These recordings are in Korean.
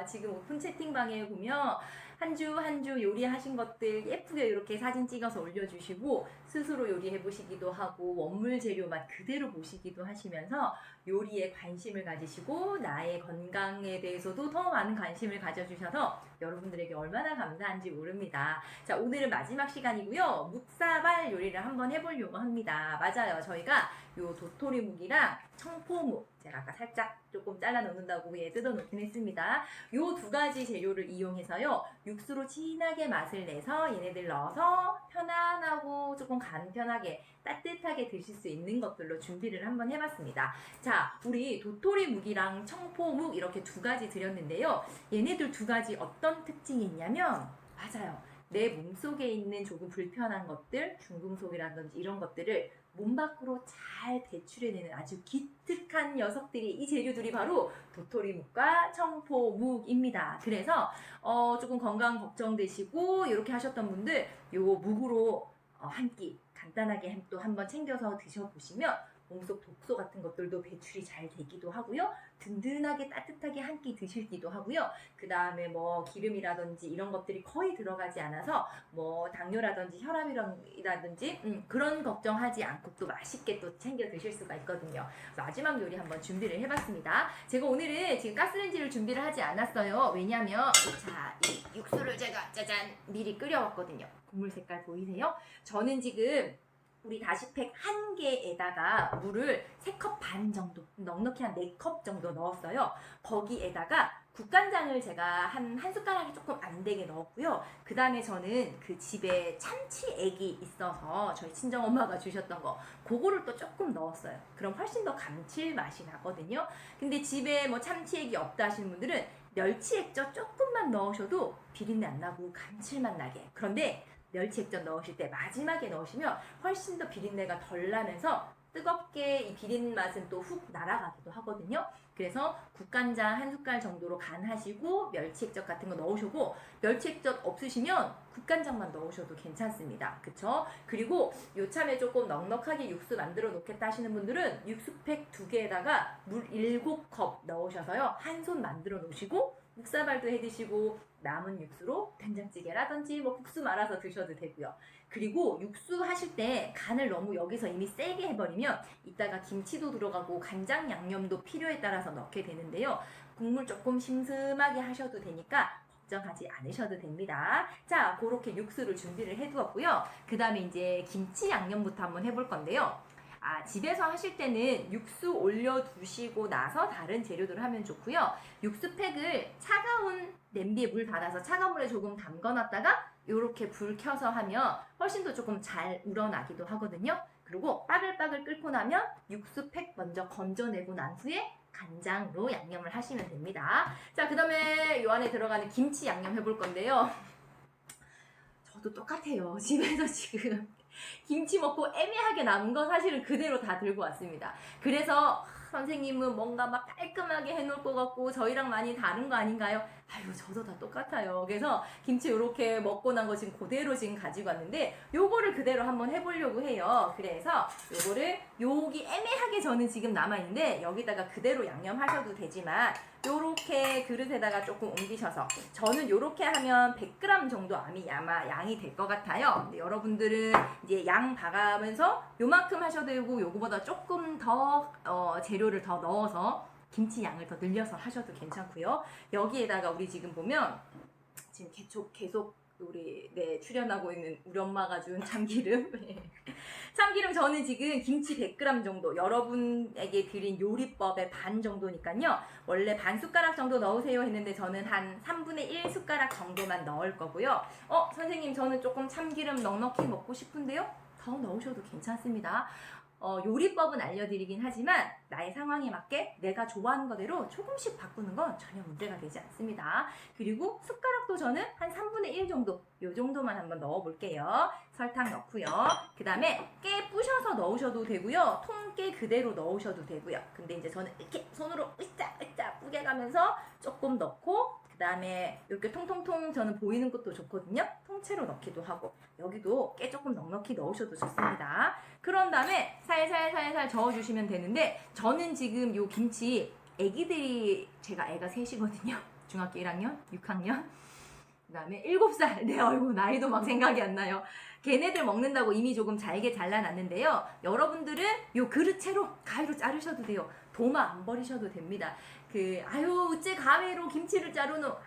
지금 오픈 채팅방에 보면 한 주 한 주 요리하신 것들 예쁘게 이렇게 사진 찍어서 올려주시고 스스로 요리해 보시기도 하고 원물 재료 맛 그대로 보시기도 하시면서 요리에 관심을 가지시고 나의 건강에 대해서도 더 많은 관심을 가져주셔서 여러분들에게 얼마나 감사한지 모릅니다. 자, 오늘은 마지막 시간이고요. 묵사발 요리를 한번 해보려고 합니다. 맞아요. 저희가 요 도토리묵이랑 청포묵, 제가 아까 살짝 조금 잘라 놓는다고 뜯어 놓긴 했습니다. 요 두 가지 재료를 이용해서요, 육수로 진하게 맛을 내서 얘네들 넣어서 편안하고 조금 간편하게 따뜻하게 드실 수 있는 것들로 준비를 한번 해봤습니다. 자, 우리 도토리묵이랑 청포묵 이렇게 두 가지 드렸는데요. 얘네들 두 가지 어떤 특징이 있냐면, 맞아요. 내 몸속에 있는 조금 불편한 것들, 중금속이라든지 이런 것들을 몸 밖으로 잘 배출해내는 아주 기특한 녀석들이, 이 재료들이 바로 도토리묵과 청포묵입니다. 그래서 조금 건강 걱정되시고 이렇게 하셨던 분들 요 묵으로 한 끼 간단하게 또 한번 챙겨서 드셔보시면 몸속 독소 같은 것들도 배출이 잘 되기도 하고요. 든든하게 따뜻하게 한 끼 드시기도 하고요. 그 다음에 뭐 기름이라든지 이런 것들이 거의 들어가지 않아서 뭐 당뇨라든지 혈압이라든지 그런 걱정하지 않고 또 맛있게 또 챙겨 드실 수가 있거든요. 마지막 요리 한번 준비를 해봤습니다. 제가 오늘은 지금 가스레인지를 준비를 하지 않았어요. 왜냐면 자, 이 육수를 제가 짜잔 미리 끓여왔거든요. 국물 색깔 보이세요? 저는 지금 우리 다시팩 한 개에다가 물을 3컵 반 정도, 넉넉히 한 4컵 정도 넣었어요. 거기에다가 국간장을 제가 한 숟가락이 조금 안 되게 넣었고요. 그 다음에 저는 그 집에 참치액이 있어서 저희 친정엄마가 주셨던 거, 그거를 또 조금 넣었어요. 그럼 훨씬 더 감칠맛이 나거든요. 근데 집에 뭐 참치액이 없다 하시는 분들은 멸치액젓 조금만 넣으셔도 비린내 안 나고 감칠맛 나게. 그런데 멸치액젓 넣으실 때 마지막에 넣으시면 훨씬 더 비린내가 덜 나면서 뜨겁게 이 비린 맛은 또 훅 날아가기도 하거든요. 그래서 국간장 한 숟갈 정도로 간하시고 멸치액젓 같은 거 넣으시고, 멸치액젓 없으시면 국간장만 넣으셔도 괜찮습니다. 그쵸? 그리고 요참에 조금 넉넉하게 육수 만들어 놓겠다 하시는 분들은 육수팩 2개에다가 물 7컵 넣으셔서요, 한 손 만들어 놓으시고 묵사발도 해 드시고 남은 육수로 된장찌개라든지 뭐 국수 말아서 드셔도 되고요. 그리고 육수 하실 때 간을 너무 여기서 이미 세게 해버리면 이따가 김치도 들어가고 간장 양념도 필요에 따라서 넣게 되는데요. 국물 조금 심슴하게 하셔도 되니까 걱정하지 않으셔도 됩니다. 자, 그렇게 육수를 준비를 해두었고요. 그 다음에 이제 김치 양념부터 한번 해볼 건데요. 집에서 하실 때는 육수 올려두시고 나서 다른 재료들을 하면 좋고요. 육수팩을 차가운 냄비에 물 받아서 차가운 물에 조금 담궈놨다가 이렇게 불 켜서 하면 훨씬 더 조금 잘 우러나기도 하거든요. 그리고 빠글빠글 끓고 나면 육수팩 먼저 건져내고 난 후에 간장으로 양념을 하시면 됩니다. 자, 그 다음에 이 안에 들어가는 김치 양념 해볼 건데요. 저도 똑같아요. 집에서 지금 김치 먹고 애매하게 남은 거 사실은 그대로 다 들고 왔습니다. 그래서 선생님은 뭔가 막 깔끔하게 해놓을 것 같고 저희랑 많이 다른 거 아닌가요? 아유, 저도 다 똑같아요. 그래서 김치 이렇게 먹고 난 거 지금 그대로 지금 가지고 왔는데 요거를 그대로 한번 해보려고 해요. 그래서 요거를 여기 애매하게 저는 지금 남아있는데 여기다가 그대로 양념하셔도 되지만 요렇게 그릇에다가 조금 옮기셔서, 저는 요렇게 하면 100g 정도 아마 양이 될 것 같아요. 근데 여러분들은 이제 양 봐가면서 요만큼 하셔도 되고 요거보다 조금 더 재료를 더 넣어서 김치 양을 더 늘려서 하셔도 괜찮고요. 여기에다가 우리 지금 보면 지금 계속 우리 출연하고 있는 우리 엄마가 준 참기름. 참기름 저는 지금 김치 100g 정도, 여러분에게 드린 요리법의 반 정도니까요. 원래 반 숟가락 정도 넣으세요 했는데 저는 한 3분의 1 숟가락 정도만 넣을 거고요. 선생님 저는 조금 참기름 넉넉히 먹고 싶은데요? 더 넣으셔도 괜찮습니다. 요리법은 알려드리긴 하지만 나의 상황에 맞게 내가 좋아하는 거대로 조금씩 바꾸는 건 전혀 문제가 되지 않습니다. 그리고 숟가락도 저는 한 3분의 1 정도, 요 정도만 한번 넣어볼게요. 설탕 넣고요. 그 다음에 깨 부셔서 넣으셔도 되고요. 통깨 그대로 넣으셔도 되고요. 근데 이제 저는 이렇게 손으로 으짜 뿌개가면서 조금 넣고, 그 다음에 이렇게 통통통 저는 보이는 것도 좋거든요. 통째로 넣기도 하고, 여기도 깨 조금 넉넉히 넣으셔도 좋습니다. 그런 다음에 살살 저어주시면 되는데, 저는 지금 요 김치 애기들이, 제가 애가 셋이거든요. 중학교 1학년, 6학년, 그 다음에 7살. 네, 얼굴 나이도 막 생각이 안 나요. 걔네들 먹는다고 이미 조금 잘게 잘라놨는데요. 여러분들은 요 그릇채로 가위로 자르셔도 돼요. 도마 안 버리셔도 됩니다. 어째 가위로 김치를 자르노?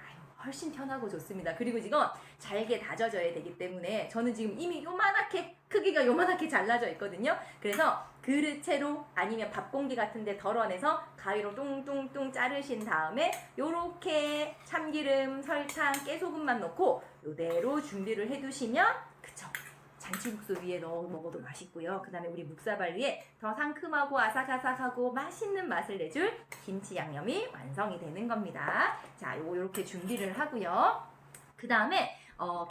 훨씬 편하고 좋습니다. 그리고 지금 잘게 다져져야 되기 때문에 저는 지금 이미 요만하게 크기가 요만하게 잘라져 있거든요. 그래서 그릇채로 아니면 밥공기 같은 데 덜어내서 가위로 뚱뚱뚱 자르신 다음에 요렇게 참기름, 설탕, 깨소금만 넣고 요대로 준비를 해두시면 그쵸? 잔치국수 위에 넣어 먹어도 맛있고요. 그 다음에 우리 묵사발 위에 더 상큼하고 아삭아삭하고 맛있는 맛을 내줄 김치 양념이 완성이 되는 겁니다. 자, 요렇게 준비를 하고요. 그 다음에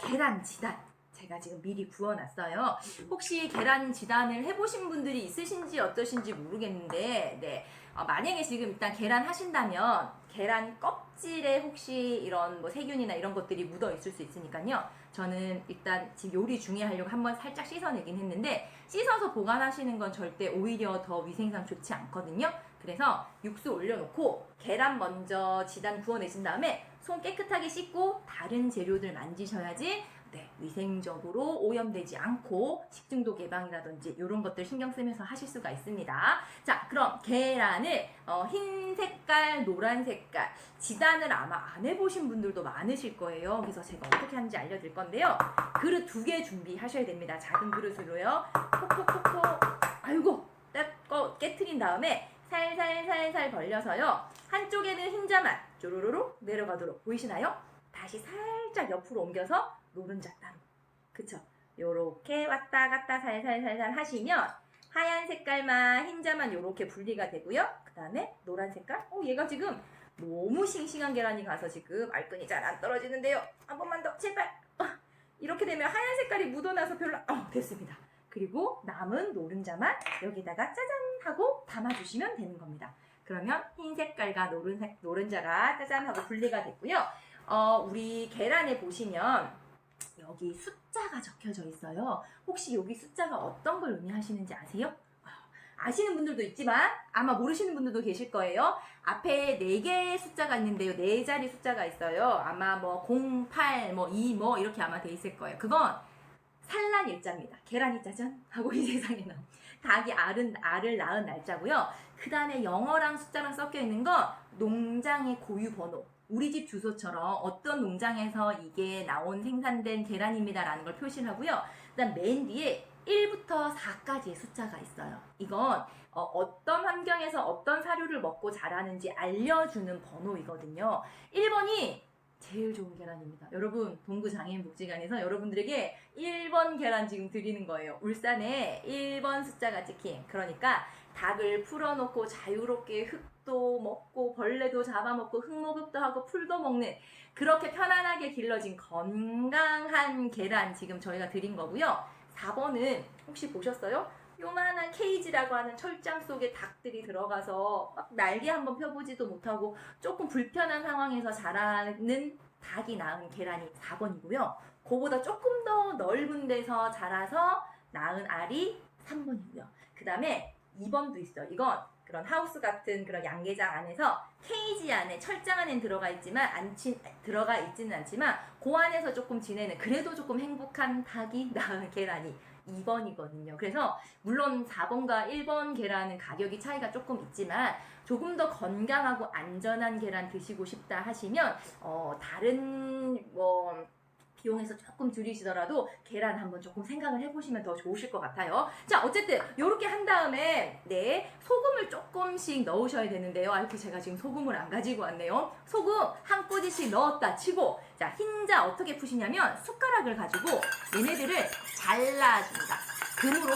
계란 지단. 제가 지금 미리 구워놨어요. 혹시 계란 지단을 해보신 분들이 있으신지 어떠신지 모르겠는데, 네. 만약에 지금 일단 계란 하신다면 계란 껍질에 혹시 이런 뭐 세균이나 이런 것들이 묻어 있을 수 있으니까요. 저는 일단 지금 요리 중에 하려고 한번 살짝 씻어내긴 했는데 씻어서 보관하시는 건 절대 오히려 더 위생상 좋지 않거든요. 그래서 육수 올려놓고 계란 먼저 지단 구워내신 다음에 손 깨끗하게 씻고 다른 재료들 만지셔야지 네, 위생적으로 오염되지 않고 식중독 예방이라든지 이런 것들 신경 쓰면서 하실 수가 있습니다. 자, 그럼 계란을 흰 색깔, 노란 색깔 지단을 아마 안 해보신 분들도 많으실 거예요. 그래서 제가 어떻게 하는지 알려드릴 건데요. 그릇 2개 준비하셔야 됩니다. 작은 그릇으로요. 콕콕콕콕 아이고 깨트린 다음에 살살살살 벌려서요. 한쪽에는 흰자만 쪼로로로 내려가도록 보이시나요? 다시 살짝 옆으로 옮겨서 노른자 따로. 그쵸? 요렇게 왔다 갔다 살살살살 하시면 하얀 색깔만 흰자만 요렇게 분리가 되고요. 그 다음에 노란 색깔. 얘가 지금 너무 싱싱한 계란이 가서 지금 알끈이 잘 안 떨어지는데요. 한 번만 더 제발. 이렇게 되면 하얀 색깔이 묻어나서 별로 됐습니다. 그리고 남은 노른자만 여기다가 짜잔 하고 담아주시면 되는 겁니다. 그러면 흰 색깔과 노른자가 짜잔 하고 분리가 됐고요. 우리 계란에 보시면 여기 숫자가 적혀져 있어요. 혹시 여기 숫자가 어떤 걸 의미하시는지 아세요? 아시는 분들도 있지만 아마 모르시는 분들도 계실 거예요. 앞에 4개의 숫자가 있는데요. 4자리 숫자가 있어요. 아마 뭐 0, 8, 뭐 2, 뭐 이렇게 아마 돼 있을 거예요. 그건 산란 일자입니다. 계란이 짜잔 하고 이 세상에 나온 닭이 알을 낳은 날짜고요. 그 다음에 영어랑 숫자랑 섞여 있는 건 농장의 고유 번호. 우리 집 주소처럼 어떤 농장에서 이게 나온 생산된 계란입니다 라는 걸 표시를 하고요. 그 다음 맨 뒤에 1부터 4까지의 숫자가 있어요. 이건 어떤 환경에서 어떤 사료를 먹고 자라는지 알려주는 번호이거든요. 1번이 제일 좋은 계란입니다. 여러분 동구 장애인복지관에서 여러분들에게 1번 계란 지금 드리는 거예요. 울산에 1번 숫자가 찍힌. 그러니까 닭을 풀어놓고 자유롭게 흙도 먹고 벌레도 잡아먹고 흙목욕도 하고 풀도 먹는 그렇게 편안하게 길러진 건강한 계란 지금 저희가 드린 거고요. 4번은 혹시 보셨어요? 요만한 케이지라고 하는 철장 속에 닭들이 들어가서 막 날개 한번 펴보지도 못하고 조금 불편한 상황에서 자라는 닭이 낳은 계란이 4번이고요. 그보다 조금 더 넓은 데서 자라서 낳은 알이 3번이고요. 그 다음에 2번도 있어요. 이건 그런 하우스 같은 그런 양계장 안에서 케이지 안에 철장 안엔 들어가 있지는 않지만 그 안에서 조금 지내는 그래도 조금 행복한 닭이 낳은 계란이 2번이거든요. 그래서 물론 4번과 1번 계란은 가격이 차이가 조금 있지만 조금 더 건강하고 안전한 계란 드시고 싶다 하시면 다른 비용에서 조금 줄이시더라도 계란 한번 조금 생각을 해보시면 더 좋으실 것 같아요. 자, 어쨌든 이렇게 한 다음에 소금을 조금씩 넣으셔야 되는데요. 이렇게 제가 지금 소금을 안 가지고 왔네요. 소금 한 꼬집씩 넣었다 치고 자, 흰자 어떻게 푸시냐면 숟가락을 가지고 얘네들을 잘라줍니다. 금으로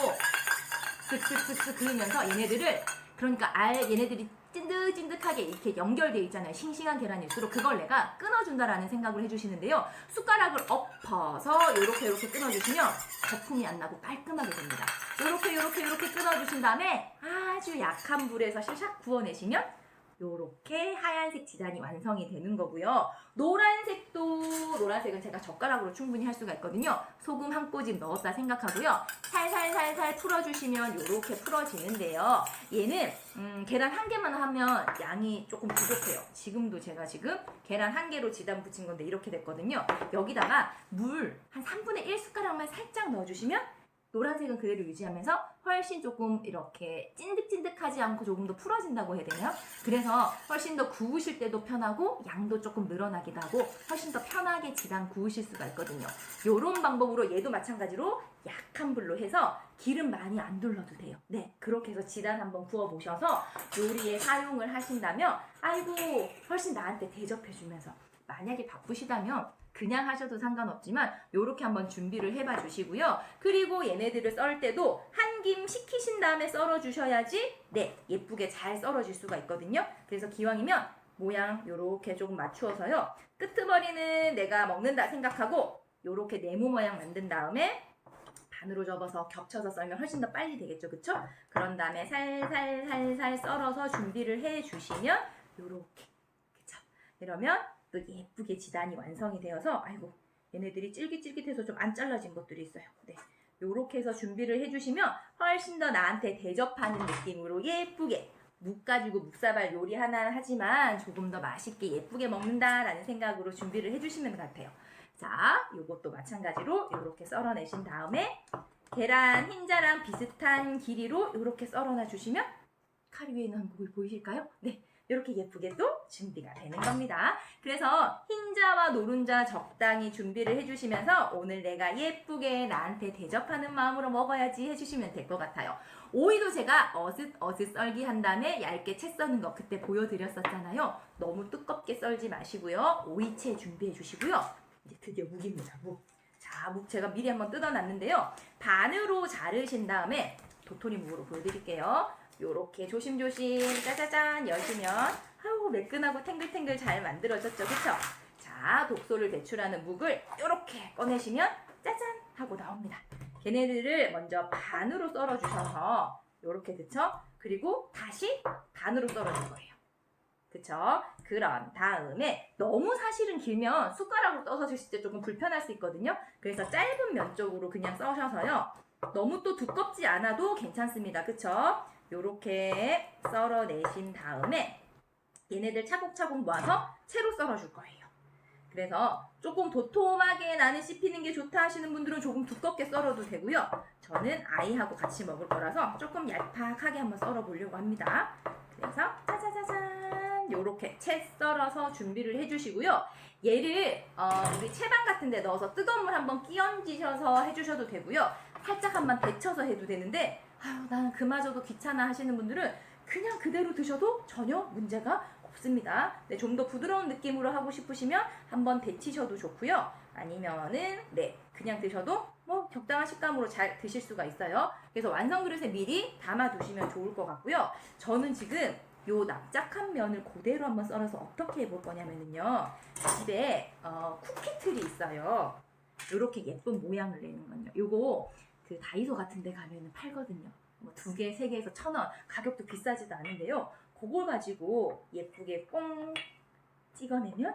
쓱쓱쓱쓱 그으면서 얘네들을 그러니까 얘네들이 찐득찐득하게 이렇게 연결되어 있잖아요. 싱싱한 계란일수록 그걸 내가 끊어준다라는 생각을 해주시는데요. 숟가락을 엎어서 이렇게 끊어주시면 거품이 안 나고 깔끔하게 됩니다. 이렇게 끊어주신 다음에 아주 약한 불에서 샥샥 구워내시면 요렇게 하얀색 지단이 완성이 되는 거고요. 노란색은 제가 젓가락으로 충분히 할 수가 있거든요. 소금 한 꼬집 넣었다 생각하고요. 살살살살 풀어주시면 요렇게 풀어지는데요. 얘는 계란 한 개만 하면 양이 조금 부족해요. 지금도 제가 계란 한 개로 지단 붙인 건데 이렇게 됐거든요. 여기다가 물 한 3분의 1 숟가락만 살짝 넣어주시면 노란색은 그대로 유지하면서 훨씬 조금 이렇게 찐득찐득하지 않고 조금 더 풀어진다고 해야 되나요? 그래서 훨씬 더 구우실 때도 편하고 양도 조금 늘어나기도 하고 훨씬 더 편하게 지단 구우실 수가 있거든요. 요런 방법으로 얘도 마찬가지로 약한 불로 해서 기름 많이 안 둘러도 돼요. 네, 그렇게 해서 지단 한번 구워보셔서 요리에 사용을 하신다면 아이고 훨씬 나한테 대접해주면서 만약에 바쁘시다면 그냥 하셔도 상관없지만 요렇게 한번 준비를 해봐 주시고요. 그리고 얘네들을 썰 때도 한 김 식히신 다음에 썰어 주셔야지 네 예쁘게 잘 썰어질 수가 있거든요. 그래서 기왕이면 모양 요렇게 조금 맞추어서요. 끄트머리는 내가 먹는다 생각하고 요렇게 네모 모양 만든 다음에 반으로 접어서 겹쳐서 썰면 훨씬 더 빨리 되겠죠. 그쵸? 그런 다음에 살살살살 썰어서 준비를 해 주시면 요렇게 그쵸? 이러면 또 예쁘게 지단이 완성이 되어서 아이고 얘네들이 찔깃찔깃해서 좀 안 잘라진 것들이 있어요. 네, 요렇게 해서 준비를 해주시면 훨씬 더 나한테 대접하는 느낌으로 예쁘게 묵 가지고 묵사발 요리 하나 하지만 조금 더 맛있게 예쁘게 먹는다라는 생각으로 준비를 해주시면 같아요. 자, 요것도 마찬가지로 요렇게 썰어내신 다음에 계란 흰자랑 비슷한 길이로 요렇게 썰어놔 주시면 칼 위에 있는 거 보이실까요? 네. 이렇게 예쁘게 또 준비가 되는 겁니다. 그래서 흰자와 노른자 적당히 준비를 해주시면서 오늘 내가 예쁘게 나한테 대접하는 마음으로 먹어야지 해주시면 될 것 같아요. 오이도 제가 어슷 썰기 한 다음에 얇게 채 써는 거 그때 보여드렸었잖아요. 너무 두껍게 썰지 마시고요. 오이채 준비해 주시고요. 이제 드디어 묵입니다. 묵. 자, 묵 제가 미리 한번 뜯어놨는데요. 반으로 자르신 다음에 도토리 묵으로 보여드릴게요. 요렇게 조심조심 짜자잔 여시면 아우 매끈하고 탱글탱글 잘 만들어졌죠. 그쵸? 자, 독소를 배출하는 묵을 요렇게 꺼내시면 짜잔 하고 나옵니다. 걔네들을 먼저 반으로 썰어주셔서 요렇게 그쵸? 그리고 다시 반으로 썰어줄 거예요. 그쵸? 그런 다음에 너무 사실은 길면 숟가락으로 떠서 드실 때 조금 불편할 수 있거든요. 그래서 짧은 면 쪽으로 그냥 써셔서요. 너무 또 두껍지 않아도 괜찮습니다. 그쵸? 요렇게 썰어내신 다음에 얘네들 차곡차곡 모아서 채로 썰어줄 거예요. 그래서 조금 도톰하게 나는 씹히는 게 좋다 하시는 분들은 조금 두껍게 썰어도 되고요. 저는 아이하고 같이 먹을 거라서 조금 얄팍하게 한번 썰어보려고 합니다. 그래서 짜자자잔 요렇게 채 썰어서 준비를 해주시고요. 얘를 우리 채반 같은 데 넣어서 뜨거운 물 한번 끼얹으셔서 해주셔도 되고요. 살짝 한번 데쳐서 해도 되는데 아유 나는 그마저도 귀찮아 하시는 분들은 그냥 그대로 드셔도 전혀 문제가 없습니다. 네, 좀 더 부드러운 느낌으로 하고 싶으시면 한번 데치셔도 좋고요. 아니면은 네 그냥 드셔도 뭐 적당한 식감으로 잘 드실 수가 있어요. 그래서 완성 그릇에 미리 담아 두시면 좋을 것 같고요. 저는 지금 요 납작한 면을 그대로 한번 썰어서 어떻게 해볼 거냐면요. 집에 쿠키 틀이 있어요. 요렇게 예쁜 모양을 내는 건요. 요거 그 다이소 같은 데 가면은 팔거든요. 뭐 2개, 3개에서 1,000원. 가격도 비싸지도 않은데요. 그걸 가지고 예쁘게 꽁 찍어내면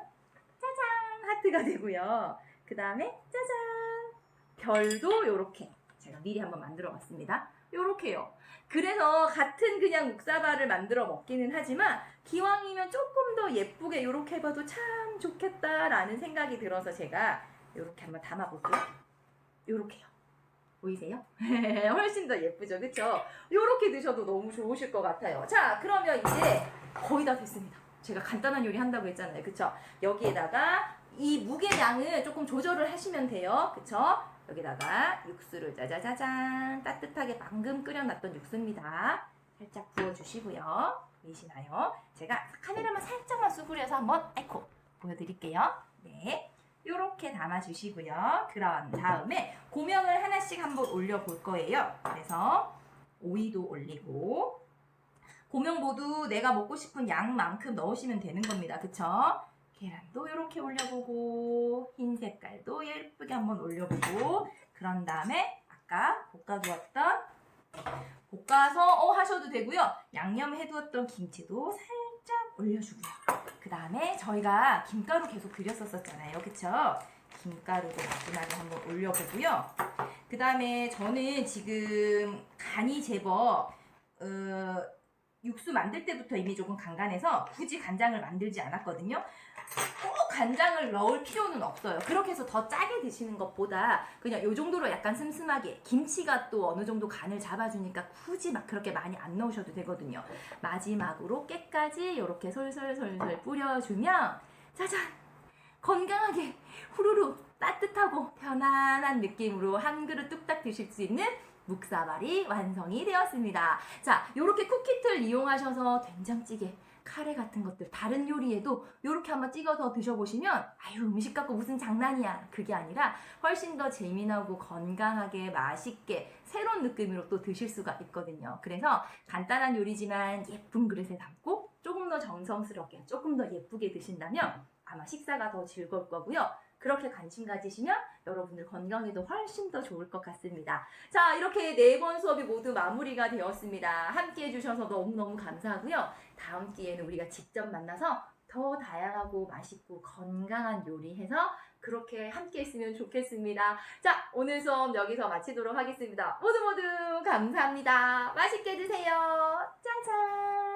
짜잔! 하트가 되고요. 그 다음에 짜잔! 별도 요렇게 제가 미리 한번 만들어 봤습니다. 요렇게요. 그래서 같은 그냥 묵사발을 만들어 먹기는 하지만 기왕이면 조금 더 예쁘게 요렇게 해봐도 참 좋겠다라는 생각이 들어서 제가 요렇게 한번 담아볼게요. 요렇게요. 보이세요? 훨씬 더 예쁘죠, 그쵸? 요렇게 드셔도 너무 좋으실 것 같아요. 자, 그러면 이제 거의 다 됐습니다. 제가 간단한 요리 한다고 했잖아요, 그쵸? 여기에다가 이 묵의 양을 조금 조절을 하시면 돼요, 그쵸? 여기다가 육수를 짜자자잔 따뜻하게 방금 끓여놨던 육수입니다. 살짝 부어주시고요. 보이시나요? 제가 카메라만 살짝만 수그려서 한번 아이코 보여드릴게요. 네. 요렇게 담아주시고요. 그런 다음에 고명을 하나씩 한번 올려볼 거예요. 그래서 오이도 올리고 고명 모두 내가 먹고 싶은 양만큼 넣으시면 되는 겁니다. 그쵸? 계란도 이렇게 올려보고 흰 색깔도 예쁘게 한번 올려보고 그런 다음에 아까 볶아서 하셔도 되고요. 양념해두었던 김치도 살짝 올려주고요. 그 다음에 저희가 김가루 계속 그렸었잖아요. 그쵸? 김가루도 마지막에 한번 올려보고요. 그 다음에 저는 지금 간이 제법 육수 만들 때부터 이미 조금 간간해서 굳이 간장을 만들지 않았거든요. 꼭 간장을 넣을 필요는 없어요. 그렇게 해서 더 짜게 드시는 것보다 그냥 이 정도로 약간 슴슴하게, 김치가 또 어느 정도 간을 잡아주니까 굳이 막 그렇게 많이 안 넣으셔도 되거든요. 마지막으로 깨까지 이렇게 솔솔솔솔 뿌려주면 짜잔! 건강하게 후루룩 따뜻하고 편안한 느낌으로 한 그릇 뚝딱 드실 수 있는 묵사발이 완성이 되었습니다. 자, 요렇게 쿠키틀 이용하셔서 된장찌개, 카레 같은 것들 다른 요리에도 요렇게 한번 찍어서 드셔보시면 아유 음식 갖고 무슨 장난이야, 그게 아니라 훨씬 더 재미나고 건강하게 맛있게 새로운 느낌으로 또 드실 수가 있거든요. 그래서 간단한 요리지만 예쁜 그릇에 담고 조금 더 정성스럽게 조금 더 예쁘게 드신다면 아마 식사가 더 즐거울 거고요. 그렇게 관심 가지시면 여러분들 건강에도 훨씬 더 좋을 것 같습니다. 자, 이렇게 4번 수업이 모두 마무리가 되었습니다. 함께 해주셔서 너무너무 감사하고요. 다음 기회에는 우리가 직접 만나서 더 다양하고 맛있고 건강한 요리해서 그렇게 함께 했으면 좋겠습니다. 자, 오늘 수업 여기서 마치도록 하겠습니다. 모두 감사합니다. 맛있게 드세요. 짠짠!